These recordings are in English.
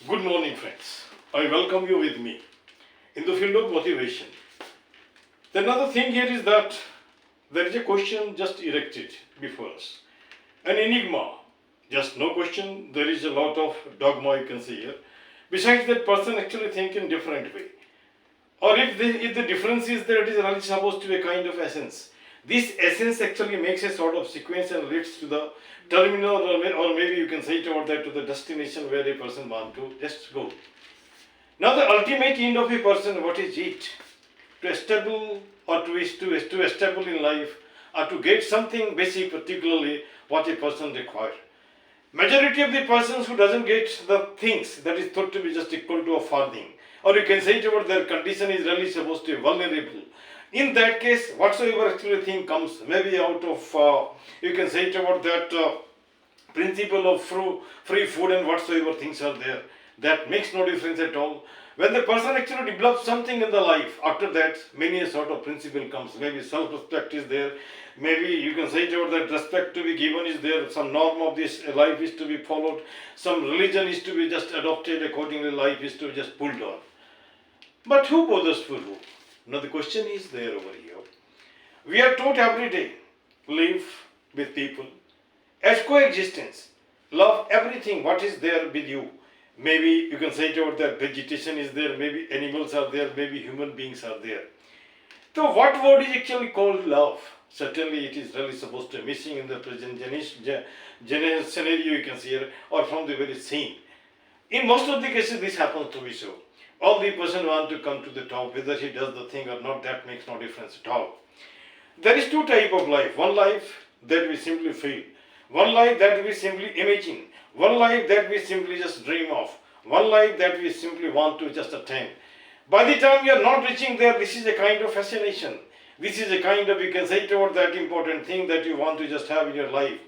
Good morning, friends. I welcome you with me in the field of motivation. Another thing here is that there is a question just erected before us. An enigma. Just no question. There is a lot of dogma you can see here. Besides that, person actually think in different way. Or if the difference is there, it is really supposed to be a kind of essence. This essence actually makes a sort of sequence and leads to the terminal, or maybe you can say it about that to the destination where a person wants to just go. Now the ultimate end of a person, what is it? To establish or to establish in life or to get something basic, particularly what a person requires. Majority of the persons who doesn't get the things that is thought to be just equal to a farthing, or you can say it about their condition is really supposed to be vulnerable. In that case, whatsoever actually thing comes, maybe out of, you can say it about that principle of free food and whatsoever things are there, that makes no difference at all. When the person actually develops something in the life, after that, many a sort of principle comes. Maybe self-respect is there. Maybe you can say it about that respect to be given is there. Some norm of this life is to be followed. Some religion is to be just adopted. Accordingly, life is to be just pulled on. But who bothers for who? Now the question is there over here. We are taught every day, live with people as coexistence. Love everything what is there with you. Maybe you can say it about that vegetation is there, maybe animals are there, maybe human beings are there. So what word is actually called love? Certainly it is really supposed to be missing in the present scenario you can see here, or from the very scene. In most of the cases this happens to be so. All the person want to come to the top, whether he does the thing or not, that makes no difference at all. There is two type of life. One life that we simply feel. One life that we simply imagine. One life that we simply just dream of. One life that we simply want to just attain. By the time you are not reaching there, this is a kind of fascination. This is a kind of, you can say it about that important thing that you want to just have in your life.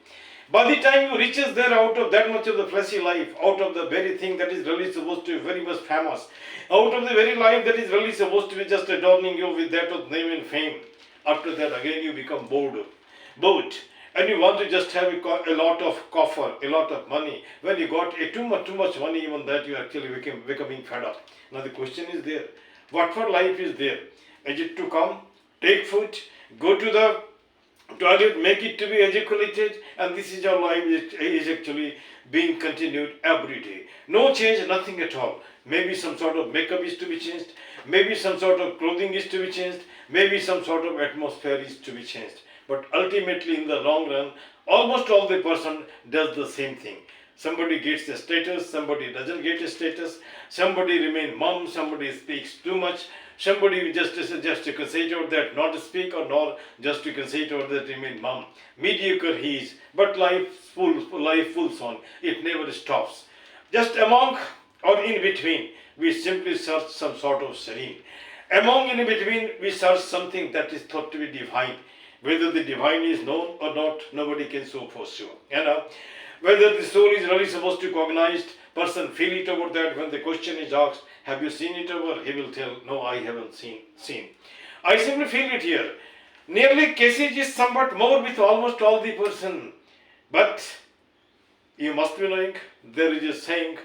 By the time you reaches there out of that much of the fleshy life, out of the very thing that is really supposed to be very much famous, out of the very life that is really supposed to be just adorning you with that of name and fame, after that again you become bored, and you want to just have a lot of coffer, a lot of money. When you got too much money, even that you actually becoming fed up. Now the question is there, what for life is there? Is it to come, take food, go to the toilet, make it to be ejaculated, and this is how life is actually being continued every day. No change, nothing at all. Maybe some sort of makeup is to be changed, maybe some sort of clothing is to be changed, maybe some sort of atmosphere is to be changed. But ultimately in the long run, almost all the person does the same thing. Somebody gets a status, somebody doesn't get a status, somebody remain mum, somebody speaks too much, somebody just you can say it out that not to speak, or nor just you can say it out that remain mum. Mediocre he is, but life full on. It never stops. Just among or in between, we simply search some sort of serene. Among in between, we search something that is thought to be divine. Whether the divine is known or not, nobody can so for sure. Whether the soul is really supposed to cognized, person feel it about that. When the question is asked, have you seen it over? He will tell, no, I haven't seen. I simply feel it here. Nearly cases is somewhat more with almost all the person. But you must be knowing, there is a saying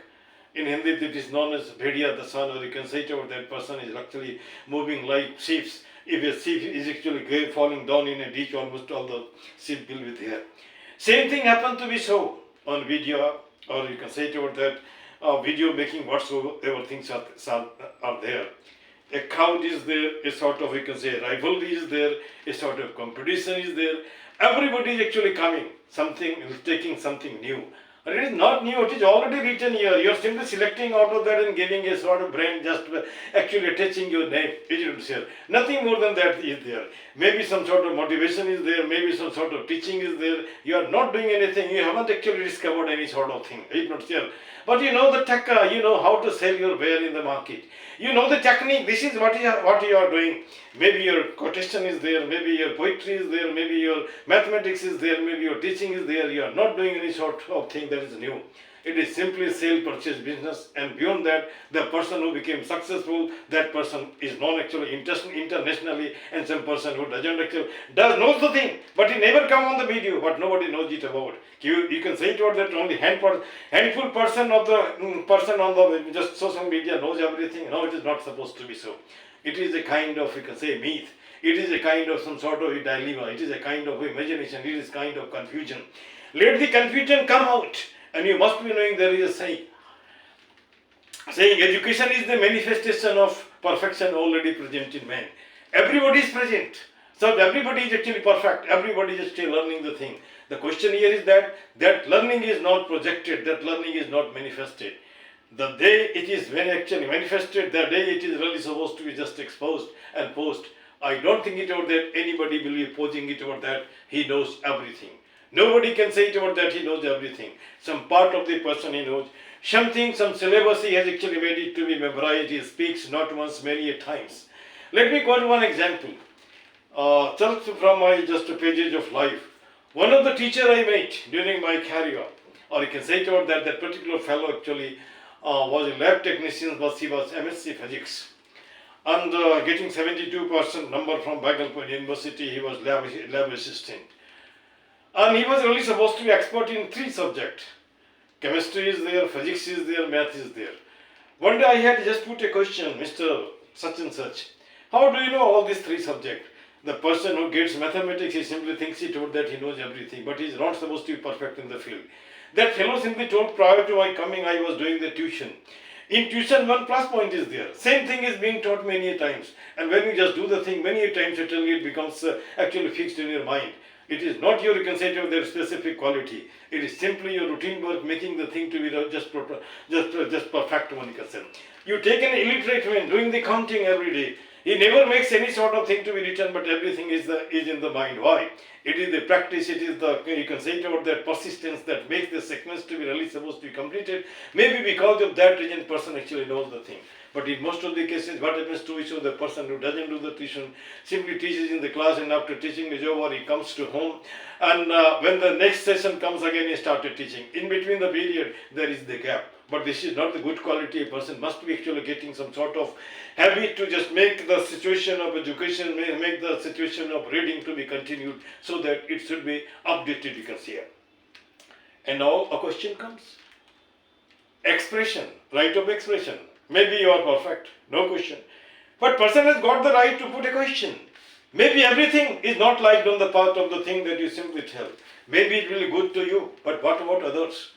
in Hindi that is known as Bhediya the sun, or you can say it over that person is actually moving like sheep. If a sheep is actually falling down in a ditch, almost all the sheep will be there. Same thing happened to be so on video, or you can say it over that video making whatsoever things are there. A crowd is there, a sort of, you can say, rivalry is there, a sort of competition is there. Everybody is actually coming, taking something new. And it is not new, it is already written here. You are simply selecting out of that and giving a sort of brand, just actually attaching your name. It is here. Nothing more than that is there. Maybe some sort of motivation is there, maybe some sort of teaching is there. You are not doing anything, you haven't actually discovered any sort of thing. It is not here. But you know the taka, you know how to sell your ware in the market. You know the technique, this is what you are doing. Maybe your quotation is there, maybe your poetry is there, maybe your mathematics is there, maybe your teaching is there. You are not doing any sort of thing. that is new. It is simply sale purchase business, and beyond that, the person who became successful, that person is known actually internationally, and some person who doesn't actually does knows the thing, but he never come on the video, but nobody knows it about. You can say it about that only handful person of the person on the just social media knows everything. No, it is not supposed to be so. It is a kind of, you can say, myth. It is a kind of some sort of a dilemma. It is a kind of imagination. It is kind of confusion. Let the confusion come out. And you must be knowing there is a saying education is the manifestation of perfection already present in man. Everybody is present. So everybody is actually perfect. Everybody is still learning the thing. The question here is that learning is not projected, that learning is not manifested. The day it is when actually manifested, the day it is really supposed to be just exposed and posed. I don't think it about that anybody will be posing it about that he knows everything. Nobody can say it about that he knows everything. Some part of the person he knows. Something, some syllabus he has actually made it to be memorized. He speaks not once, many a times. Let me quote one example. Just from my just pages of life. One of the teacher I met during my career, or you can say it about that particular fellow actually was a lab technician, but he was MSc Physics. And getting 72% number from Bhagalpur University, he was lab assistant. And he was really supposed to be expert in 3 subjects. Chemistry is there, physics is there, math is there. One day I had just put a question, Mr. Such and Such. How do you know all these 3 subjects? The person who gets mathematics, he simply thinks he told that he knows everything, but he is not supposed to be perfect in the field. That fellow simply told prior to my coming, I was doing the tuition. In tuition, one plus point is there. Same thing is being taught many times. And when you just do the thing many times, certainly it becomes actually fixed in your mind. It is not your, you can say, of their specific quality. It is simply your routine work making the thing to be just perfect one, you can say. You take an illiterate man doing the counting every day. He never makes any sort of thing to be written, but everything is in the mind. Why? It is the practice, it is the, you can say it about that persistence that makes the sequence to be really supposed to be completed. Maybe because of that reason, person actually knows the thing. But in most of the cases, what happens to is the person who doesn't do the tuition simply teaches in the class, and after teaching is over, he comes to home, and when the next session comes again, he started teaching. In between the period, there is the gap. But this is not the good quality. A person must be actually getting some sort of habit to just make the situation of education, make the situation of reading to be continued, so that it should be updated, you can see. And now a question comes. Expression, right of expression. Maybe you are perfect, no question. But person has got the right to put a question. Maybe everything is not liked on the part of the thing that you simply tell. Maybe it will be good to you, but what about others?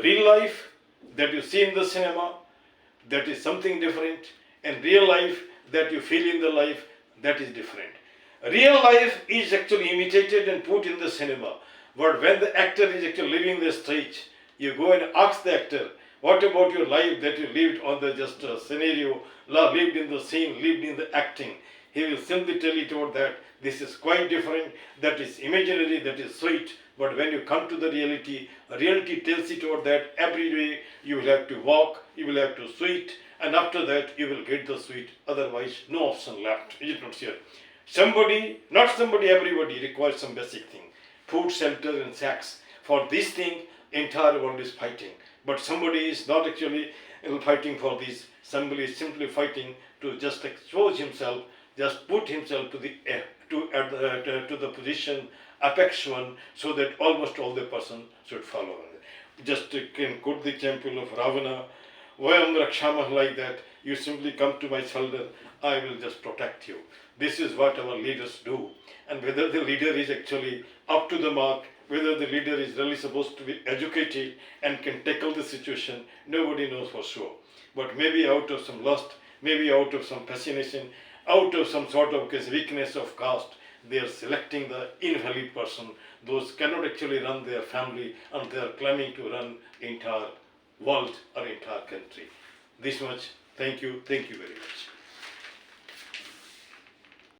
Real life that you see in the cinema, that is something different, and real life that you feel in the life, that is different. Real life is actually imitated and put in the cinema, but when the actor is actually leaving the stage, you go and ask the actor, what about your life that you lived on the just scenario, lived in the scene, lived in the acting? He will simply tell you about that. This is quite different, that is imaginary, that is sweet. But when you come to the reality tells you about that every day you will have to walk, you will have to sweet, and after that you will get the sweet. Otherwise, no option left. Is it not here? Somebody, not somebody, everybody requires some basic thing. Food, shelter, and sex. For this thing, entire world is fighting. But somebody is not actually fighting for this. Somebody is simply fighting to just expose himself, just put himself to the position apex one, so that almost all the person should follow. Just can quote the example of Ravana, Vayam Rakshamah, like that. You simply come to my shoulder, I will just protect you. This is what our leaders do. And whether the leader is actually up to the mark, whether the leader is really supposed to be educated and can tackle the situation, nobody knows for sure. But maybe out of some lust, maybe out of some fascination, out of some sort of weakness of caste, they are selecting the invalid person. Those cannot actually run their family, and they are claiming to run entire world or entire country. This much. Thank you very much.